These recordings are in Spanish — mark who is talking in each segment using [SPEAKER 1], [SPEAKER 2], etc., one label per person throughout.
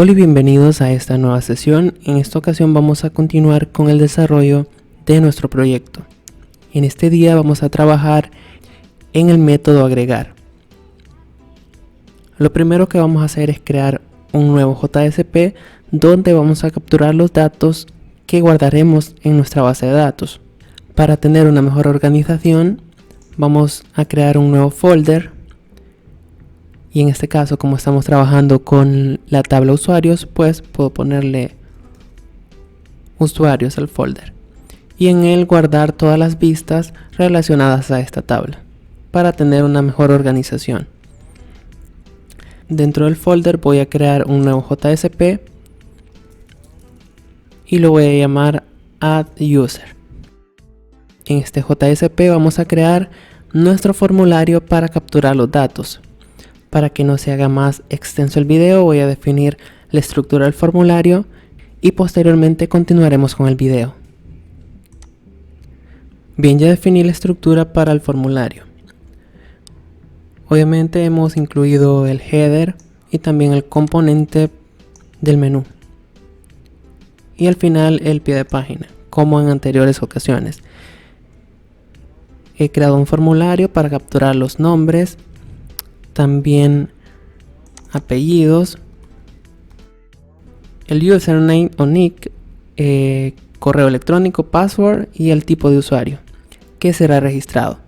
[SPEAKER 1] Hola y bienvenidos a esta nueva sesión. En esta ocasión vamos a continuar con el desarrollo de nuestro proyecto. En este día vamos a trabajar en el método agregar. Lo primero que vamos a hacer es crear un nuevo JSP donde vamos a capturar los datos que guardaremos en nuestra base de datos. Para tener una mejor organización vamos a crear un nuevo folder. Y en este caso, como estamos trabajando con la tabla usuarios, pues puedo ponerle usuarios al folder. Y en él guardar todas las vistas relacionadas a esta tabla para tener una mejor organización. Dentro del folder voy a crear un nuevo JSP y lo voy a llamar Add User. En este JSP vamos a crear nuestro formulario para capturar los datos. Para que no se haga más extenso el video, voy a definir la estructura del formulario y posteriormente continuaremos con el video. Bien, ya definí la estructura para el formulario. Obviamente hemos incluido el header y también el componente del menú. Y al final el pie de página, como en anteriores ocasiones. He creado un formulario para capturar los nombres, también apellidos, el username o nick, correo electrónico, password y el tipo de usuario que será registrado.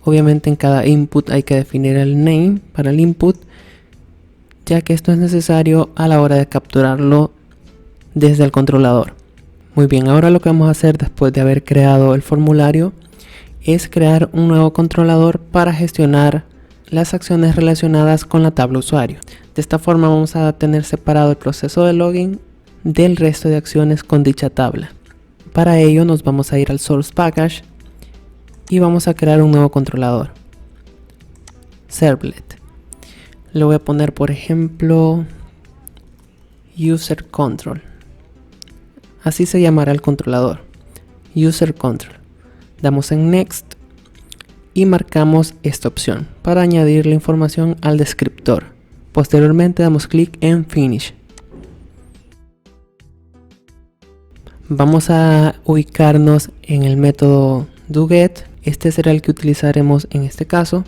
[SPEAKER 1] Obviamente en cada input hay que definir el name para el input, ya que esto es necesario a la hora de capturarlo desde el controlador. Muy bien, ahora lo que vamos a hacer después de haber creado el formulario es crear un nuevo controlador para gestionar las acciones relacionadas con la tabla usuario. De esta forma vamos a tener separado el proceso de login del resto de acciones con dicha tabla. Para ello nos vamos a ir al source package y vamos a crear un nuevo controlador, servlet. Le voy a poner por ejemplo user control. Así se llamará el controlador, user control. Damos en next y marcamos esta opción para añadir la información al descriptor. Posteriormente damos clic en Finish. Vamos a ubicarnos en el método doGet. Este será el que utilizaremos en este caso.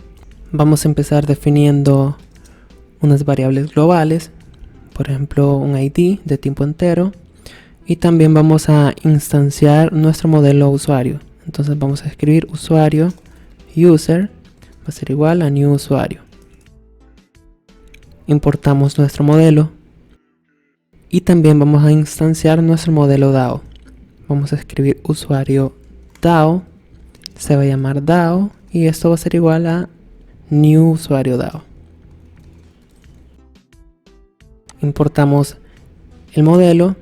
[SPEAKER 1] Vamos a empezar definiendo unas variables globales, por ejemplo un ID de tiempo entero, y también vamos a instanciar nuestro modelo usuario. Entonces vamos a escribir usuario user va a ser igual a new usuario. Importamos nuestro modelo y también vamos a instanciar nuestro modelo DAO. Vamos a escribir usuario DAO, se va a llamar DAO y esto va a ser igual a new usuario DAO. Importamos el modelo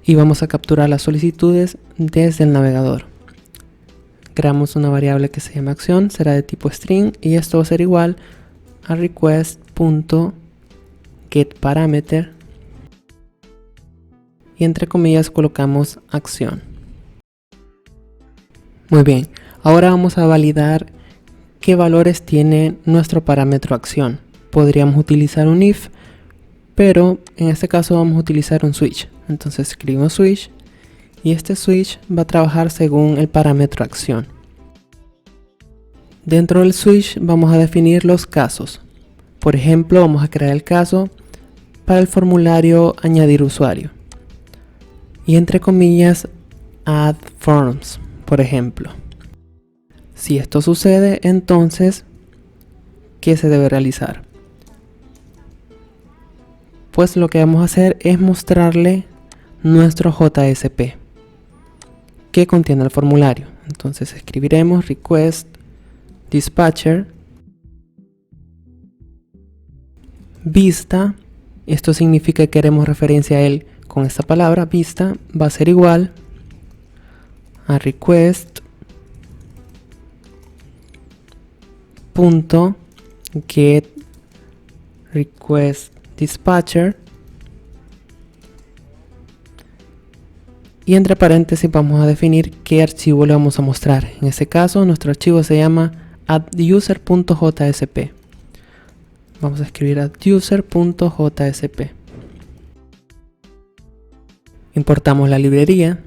[SPEAKER 1] y vamos a capturar las solicitudes desde el navegador. Creamos una variable que se llama acción, será de tipo string y esto va a ser igual a request.getParameter y entre comillas colocamos acción. Muy bien, ahora vamos a validar qué valores tiene nuestro parámetro acción. Podríamos utilizar un if, pero en este caso vamos a utilizar un switch. Entonces escribimos switch y este switch va a trabajar según el parámetro acción. Dentro del switch vamos a definir los casos. Por ejemplo, vamos a crear el caso para el formulario añadir usuario. Y entre comillas add forms, por ejemplo. Si esto sucede, entonces, ¿qué se debe realizar? Pues lo que vamos a hacer es mostrarle nuestro JSP que contiene el formulario. Entonces escribiremos request dispatcher vista. Esto significa que queremos referencia a él con esta palabra. Vista va a ser igual a request punto get request dispatcher y entre paréntesis vamos a definir qué archivo le vamos a mostrar. En este caso nuestro archivo se llama adduser.jsp. Vamos a escribir adduser.jsp. Importamos la librería.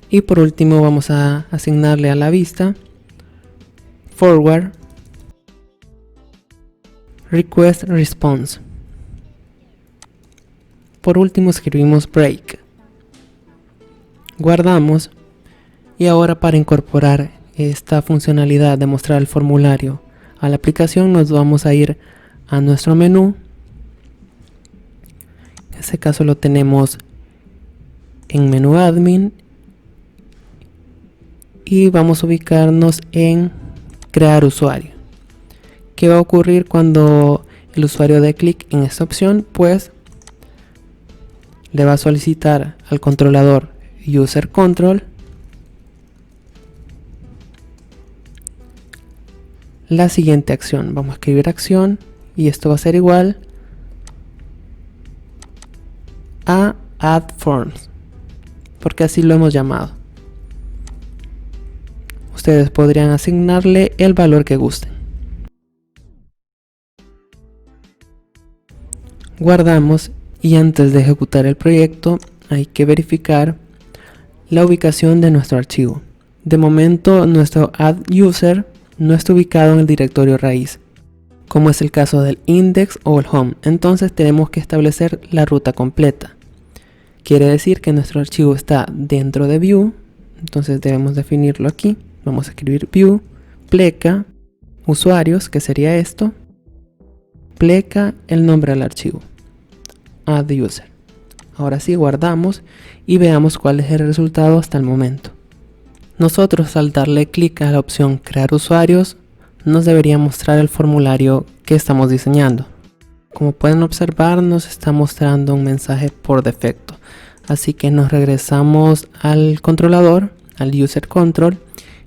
[SPEAKER 1] Y por último vamos a asignarle a la vista forward request response. Por último escribimos break. Guardamos y ahora para incorporar esta funcionalidad de mostrar el formulario a la aplicación nos vamos a ir a nuestro menú. En este caso lo tenemos en menú admin y vamos a ubicarnos en crear usuario. ¿Qué va a ocurrir cuando el usuario dé clic en esta opción? Pues le va a solicitar al controlador user control la siguiente acción. Vamos a escribir acción y esto va a ser igual a add forms, porque así lo hemos llamado. Ustedes podrían asignarle el valor que gusten. Guardamos y antes de ejecutar el proyecto hay que verificar la ubicación de nuestro archivo. De momento nuestro add user no está ubicado en el directorio raíz, como es el caso del index o el home. Entonces tenemos que establecer la ruta completa. Quiere decir que nuestro archivo está dentro de view, entonces debemos definirlo aquí. Vamos a escribir view, pleca, usuarios, que sería esto, pleca el nombre del archivo, add user. Ahora sí guardamos y veamos cuál es el resultado hasta el momento. Nosotros al darle clic a la opción crear usuarios nos debería mostrar el formulario que estamos diseñando. Como pueden observar nos está mostrando un mensaje por defecto, así que nos regresamos al controlador, al user control,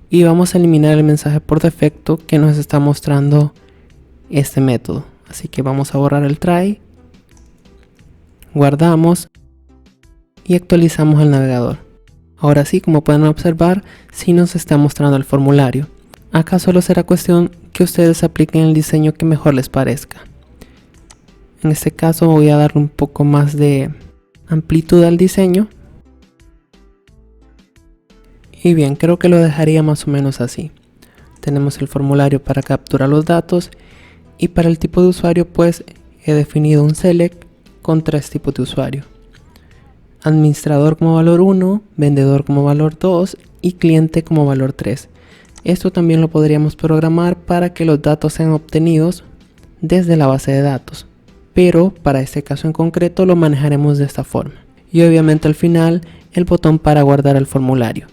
[SPEAKER 1] y vamos a eliminar el mensaje por defecto que nos está mostrando este método. Así que vamos a borrar el try, guardamos y actualizamos el navegador. Ahora sí, como pueden observar, sí nos está mostrando el formulario. Acá solo será cuestión que ustedes apliquen el diseño que mejor les parezca. En este caso voy a darle un poco más de amplitud al diseño. Y bien, creo que lo dejaría más o menos así. Tenemos el formulario para capturar los datos y para el tipo de usuario pues he definido un select con 3 tipos de usuario. Administrador como valor 1, vendedor como valor 2 y cliente como valor 3. Esto también lo podríamos programar para que los datos sean obtenidos desde la base de datos, pero para este caso en concreto lo manejaremos de esta forma. Y obviamente al final el botón para guardar el formulario.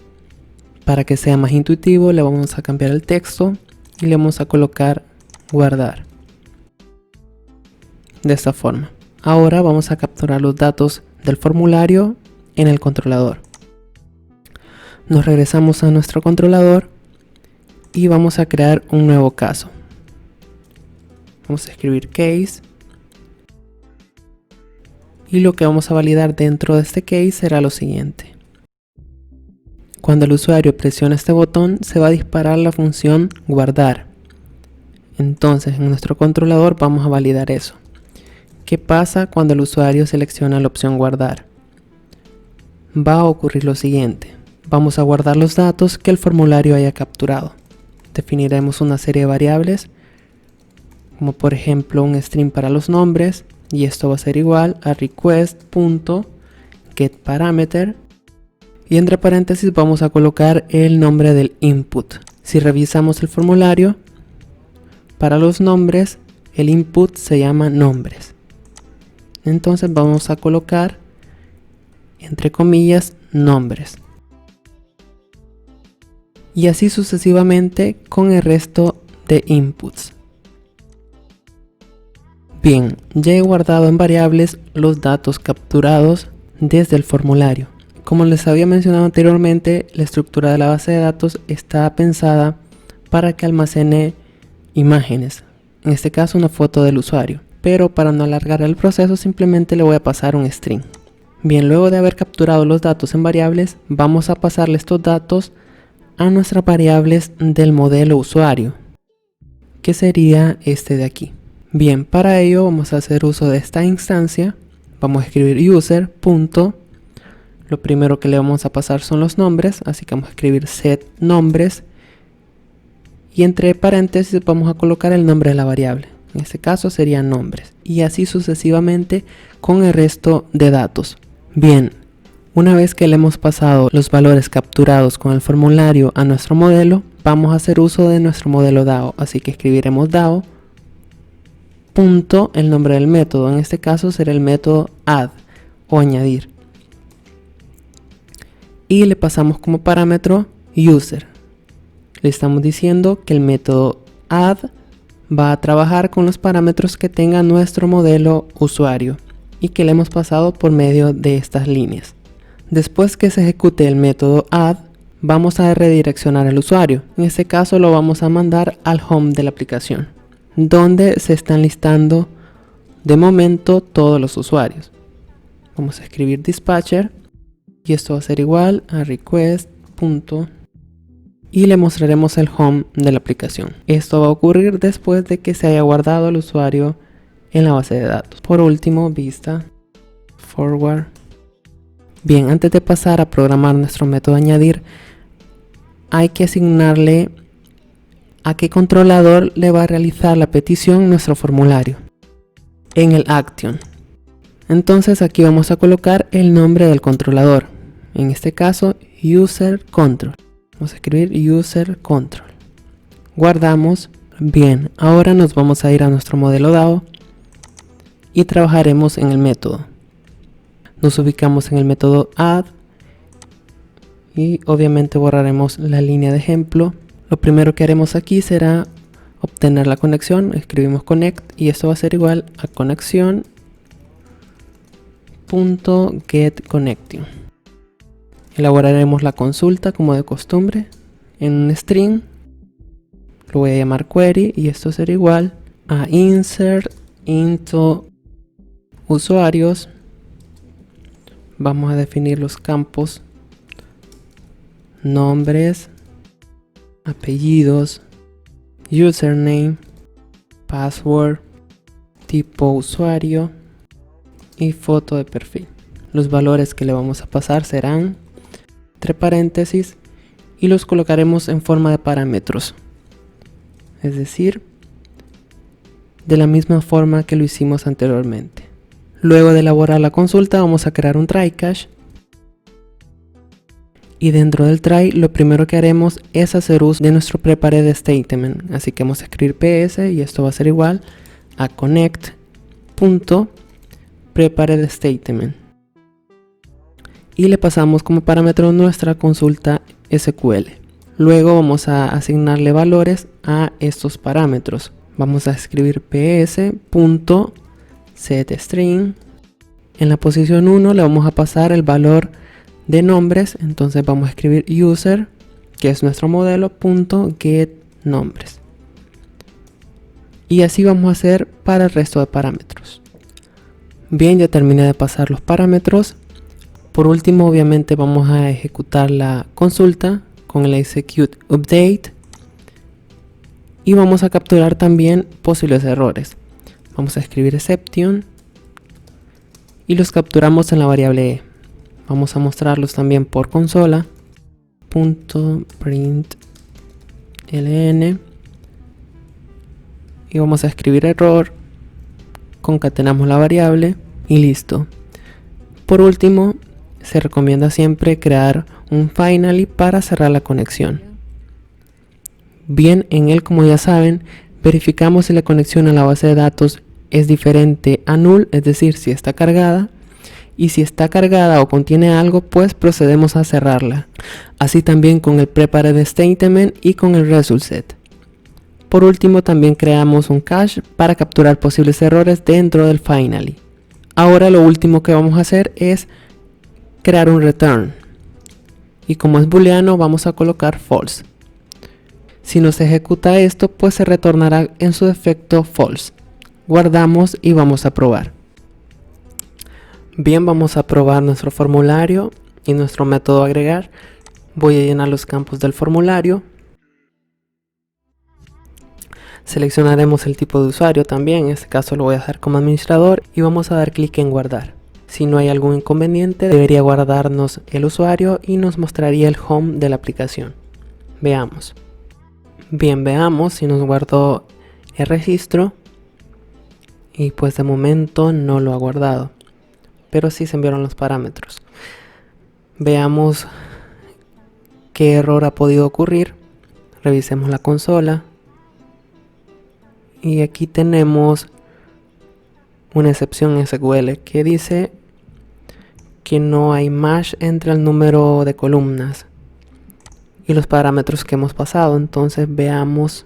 [SPEAKER 1] Para que sea más intuitivo le vamos a cambiar el texto y le vamos a colocar guardar. De esta forma. Ahora vamos a capturar los datos del formulario en el controlador. Nos regresamos a nuestro controlador y vamos a crear un nuevo caso. Vamos a escribir case y lo que vamos a validar dentro de este case será lo siguiente. Cuando el usuario presiona este botón se va a disparar la función guardar. Entonces en nuestro controlador vamos a validar eso. ¿Qué pasa cuando el usuario selecciona la opción guardar? Va a ocurrir lo siguiente. Vamos a guardar los datos que el formulario haya capturado. Definiremos una serie de variables, como por ejemplo un string para los nombres, y esto va a ser igual a request.getParameter, y entre paréntesis vamos a colocar el nombre del input. Si revisamos el formulario, para los nombres el input se llama nombres. Entonces vamos a colocar entre comillas nombres. Y así sucesivamente con el resto de inputs. Bien, ya he guardado en variables los datos capturados desde el formulario. Como les había mencionado anteriormente, la estructura de la base de datos está pensada para que almacene imágenes, en este caso una foto del usuario, pero para no alargar el proceso simplemente le voy a pasar un string. Bien, luego de haber capturado los datos en variables, vamos a pasarle estos datos a nuestras variables del modelo usuario, que sería este de aquí. Bien, para ello vamos a hacer uso de esta instancia. Vamos a escribir user. Lo primero que le vamos a pasar son los nombres, así que vamos a escribir set nombres. Y entre paréntesis vamos a colocar el nombre de la variable. En este caso serían nombres. Y así sucesivamente con el resto de datos. Bien, una vez que le hemos pasado los valores capturados con el formulario a nuestro modelo, vamos a hacer uso de nuestro modelo DAO. Así que escribiremos DAO. Punto, el nombre del método. En este caso será el método add o añadir. Y le pasamos como parámetro user. Le estamos diciendo que el método add va a trabajar con los parámetros que tenga nuestro modelo usuario y que le hemos pasado por medio de estas líneas. Después que se ejecute el método add, vamos a redireccionar al usuario. En este caso lo vamos a mandar al home de la aplicación, donde se están listando de momento todos los usuarios. Vamos a escribir dispatcher y esto va a ser igual a request. Y le mostraremos el home de la aplicación. Esto va a ocurrir después de que se haya guardado el usuario en la base de datos. Por último, vista forward. Bien, antes de pasar a programar nuestro método añadir, hay que asignarle a qué controlador le va a realizar la petición nuestro formulario en el action. Entonces aquí vamos a colocar el nombre del controlador, en este caso user control. Vamos a escribir user control. Guardamos. Bien, ahora nos vamos a ir a nuestro modelo DAO y trabajaremos en el método. Nos ubicamos en el método add y obviamente borraremos la línea de ejemplo. Lo primero que haremos aquí será obtener la conexión. Escribimos connect y esto va a ser igual a conexión.getConnecting. Elaboraremos la consulta como de costumbre en un string. Lo voy a llamar query y esto será igual a insert into usuarios. Vamos a definir los campos nombres, apellidos, username, password, tipo usuario y foto de perfil. Los valores que le vamos a pasar serán entre paréntesis y los colocaremos en forma de parámetros, es decir, de la misma forma que lo hicimos anteriormente. Luego de elaborar la consulta vamos a crear un try catch y dentro del try lo primero que haremos es hacer uso de nuestro prepared statement, así que vamos a escribir ps y esto va a ser igual a connect.prepared statement. Y le pasamos como parámetro nuestra consulta SQL. Luego vamos a asignarle valores a estos parámetros. Vamos a escribir ps.setString. En la posición 1 le vamos a pasar el valor de nombres. Entonces vamos a escribir user, que es nuestro modelo, .getNombres. Y así vamos a hacer para el resto de parámetros. Bien, ya terminé de pasar los parámetros. Por último, obviamente vamos a ejecutar la consulta con el execute update y vamos a capturar también posibles errores. Vamos a escribir exception y los capturamos en la variable e. Vamos a mostrarlos también por consola. .println y vamos a escribir error, concatenamos la variable y listo. Por último, se recomienda siempre crear un finally para cerrar la conexión. Bien, en él, como ya saben, verificamos si la conexión a la base de datos es diferente a null, es decir, si está cargada, y si está cargada o contiene algo, pues procedemos a cerrarla. Así también con el prepared statement y con el result set. Por último, también creamos un cache para capturar posibles errores dentro del finally. Ahora lo último que vamos a hacer es crear un return y como es booleano vamos a colocar false. Si no se ejecuta esto, pues se retornará en su defecto false. Guardamos y vamos a probar. Bien, vamos a probar nuestro formulario y nuestro método agregar. Voy a llenar los campos del formulario. Seleccionaremos el tipo de usuario también, en este caso lo voy a dejar como administrador y vamos a dar clic en guardar. Si no hay algún inconveniente, debería guardarnos el usuario y nos mostraría el home de la aplicación. Veamos. Bien, veamos si nos guardó el registro. Y pues de momento no lo ha guardado, pero sí se enviaron los parámetros. Veamos qué error ha podido ocurrir. Revisemos la consola. Y aquí tenemos una excepción en SQL que dice que no hay match entre el número de columnas y los parámetros que hemos pasado. Entonces veamos.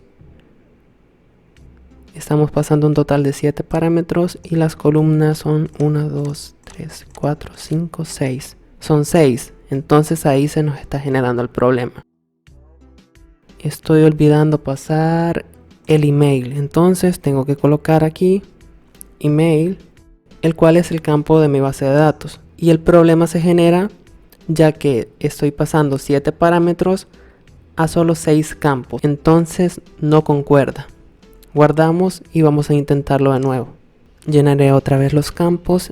[SPEAKER 1] Estamos pasando un total de 7 parámetros y las columnas son 1, 2, 3, 4, 5, 6. Son 6. Entonces ahí se nos está generando el problema. Estoy olvidando pasar el email. Entonces tengo que colocar aquí email, el cual es el campo de mi base de datos. Y el problema se genera ya que estoy pasando 7 parámetros a solo 6 campos. Entonces no concuerda. Guardamos y vamos a intentarlo de nuevo. Llenaré otra vez los campos.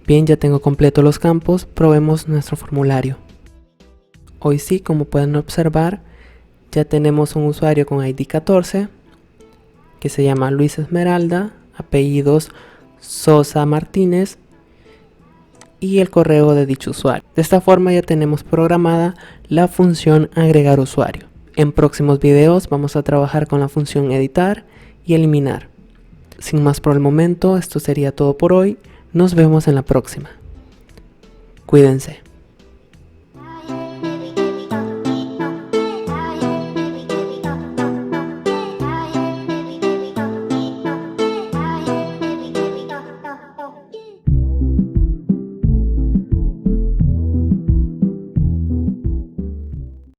[SPEAKER 1] Bien, ya tengo completo los campos. Probemos nuestro formulario. Hoy sí, como pueden observar, ya tenemos un usuario con ID 14 que se llama Luis Esmeralda, apellidos Sosa Martínez y el correo de dicho usuario. De esta forma ya tenemos programada la función agregar usuario. En próximos videos vamos a trabajar con la función editar y eliminar. Sin más por el momento, esto sería todo por hoy. Nos vemos en la próxima. Cuídense.